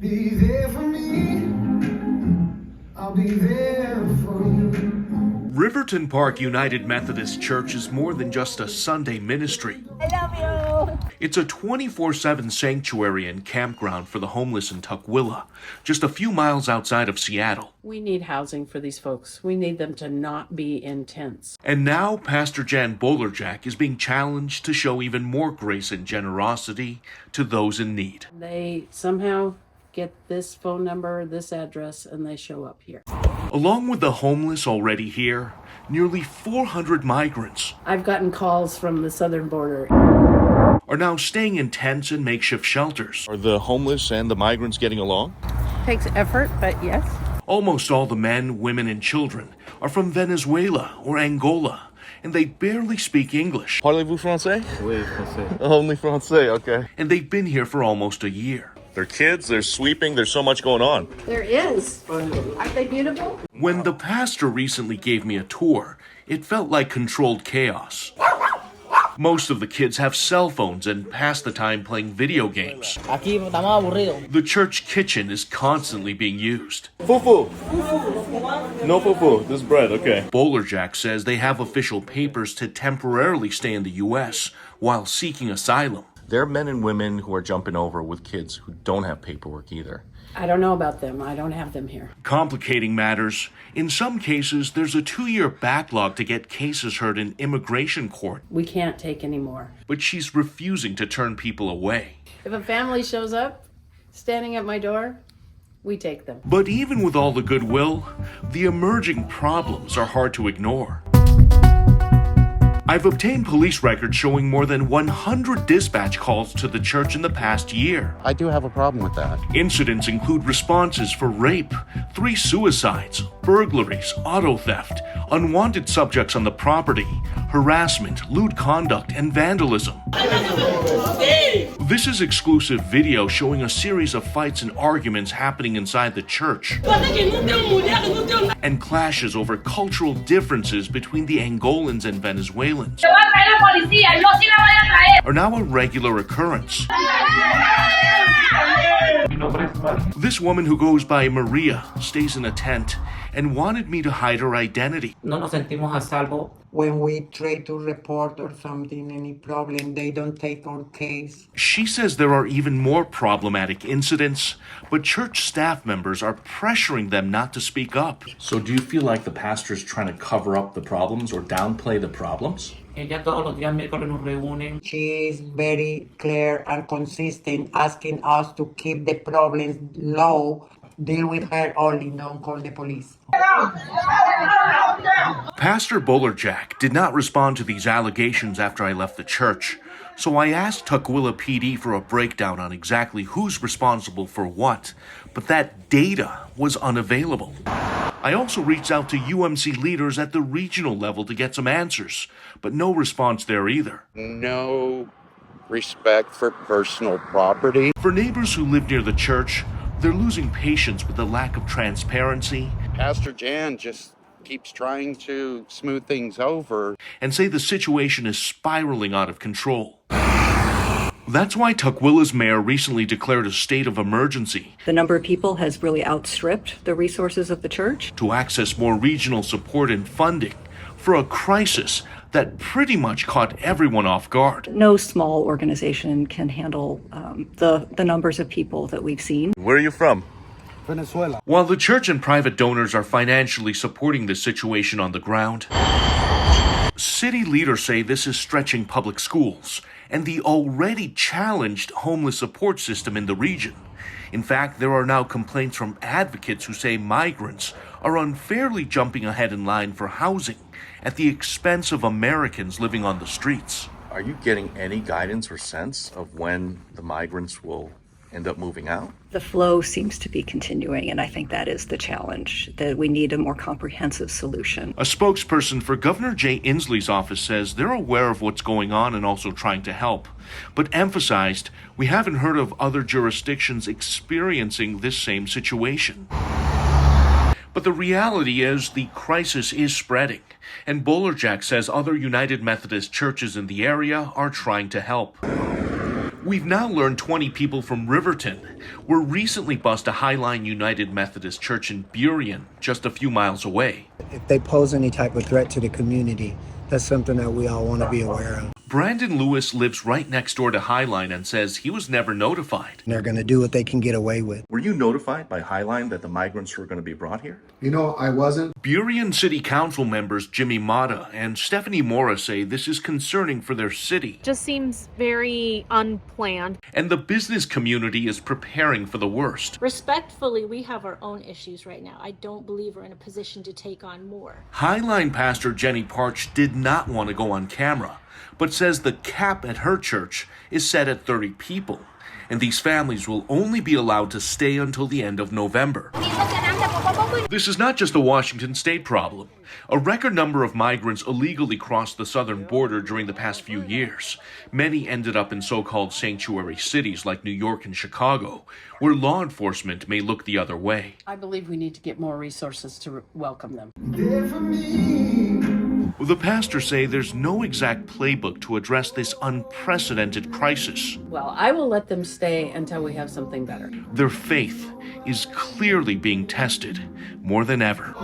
Be there for me, I'll be there for you. Riverton Park United Methodist Church is more than just a Sunday ministry. I love you. It's a 24/7 sanctuary and campground for the homeless in Tukwila, just a few miles outside of Seattle. We need housing for these folks. We need them to not be in tents. And now Pastor Jan Bolerjack is being challenged to show even more grace and generosity to those in need. They somehow get this phone number, this address, and they show up here. Along with the homeless already here, nearly 400 migrants I've gotten calls from the southern border. are now staying in tents and makeshift shelters. Are the homeless and the migrants getting along? Takes effort, but yes. Almost all the men, women, and children are from Venezuela or Angola, and they barely speak English. Parlez-vous français? Oui, français. Only français, okay. And they've been here for almost a year. They're kids, they're sweeping, there's so much going on. There is. Aren't they beautiful? When the pastor recently gave me a tour, it felt like controlled chaos. Most of the kids have cell phones and pass the time playing video games. Aquí estamos aburridos. The church kitchen is constantly being used. Fufu! No fufu, this bread, okay. Bolerjack says they have official papers to temporarily stay in the U.S. while seeking asylum. There are men and women who are jumping over with kids who don't have paperwork either. I don't know about them. I don't have them here. Complicating matters, in some cases, there's a 2-year backlog to get cases heard in immigration court. We can't take any more. But she's refusing to turn people away. If a family shows up, standing at my door, we take them. But even with all the goodwill, the emerging problems are hard to ignore. I've obtained police records showing more than 100 dispatch calls to the church in the past year. I do have a problem with that. Incidents include responses for rape, 3 suicides, burglaries, auto theft, unwanted subjects on the property, harassment, lewd conduct, and vandalism. This is exclusive video showing a series of fights and arguments happening inside the church, and clashes over cultural differences between the Angolans and Venezuelans are now a regular occurrence. This woman who goes by Maria stays in a tent and wanted me to hide her identity. No nos sentimos a salvo. When we try to report or something, any problem, they don't take our case. She says there are even more problematic incidents, but church staff members are pressuring them not to speak up. So do you feel like the pastor's trying to cover up the problems or downplay the problems? Ella todos los días miércoles nos reúnen. She is very clear and consistent, asking us to keep the problems low, deal with her only, don't call the police. Pastor Bolerjack did not respond to these allegations after I left the church, so I asked Tukwila PD for a breakdown on exactly who's responsible for what, but that data was unavailable. I also reached out to UMC leaders at the regional level to get some answers, but no response there either. No respect for personal property. For neighbors who live near the church, they're losing patience with the lack of transparency. Pastor Jan just keeps trying to smooth things over. And say the situation is spiraling out of control. That's why Tukwila's mayor recently declared a state of emergency. The number of people has really outstripped the resources of the church. To access more regional support and funding for a crisis that pretty much caught everyone off guard. No small organization can handle the numbers of people that we've seen. Where are you from? Venezuela. While the church and private donors are financially supporting this situation on the ground, city leaders say this is stretching public schools and the already challenged homeless support system in the region. In fact, there are now complaints from advocates who say migrants are unfairly jumping ahead in line for housing at the expense of Americans living on the streets. Are you getting any guidance or sense of when the migrants will end up moving out? The flow seems to be continuing, and I think that is the challenge, that we need a more comprehensive solution. A spokesperson for Governor Jay Inslee's office says they're aware of what's going on and also trying to help, but emphasized we haven't heard of other jurisdictions experiencing this same situation. But the reality is the crisis is spreading, and Bolerjack says other United Methodist churches in the area are trying to help. We've now learned 20 people from Riverton were recently bused a Highline United Methodist Church in Burien, just a few miles away. If they pose any type of threat to the community, that's something that we all want to be aware of. Brandon Lewis lives right next door to Highline and says he was never notified. They're going to do what they can get away with. Were you notified by Highline that the migrants were going to be brought here? You know, I wasn't. Burien City Council members Jimmy Mata and Stephanie Mora say this is concerning for their city. Just seems very unplanned. And the business community is preparing for the worst. Respectfully, we have our own issues right now. I don't believe we're in a position to take on more. Highline pastor Jenny Parch did not want to go on camera, but says the cap at her church is set at 30 people, and these families will only be allowed to stay until the end of November. This is not just a Washington state problem. A record number of migrants illegally crossed the southern border during the past few years. Many ended up in so-called sanctuary cities like New York and Chicago, where law enforcement may look the other way. I believe we need to get more resources to welcome them. There for me. The pastors say there's no exact playbook to address this unprecedented crisis. Well, I will let them stay until we have something better. Their faith is clearly being tested more than ever.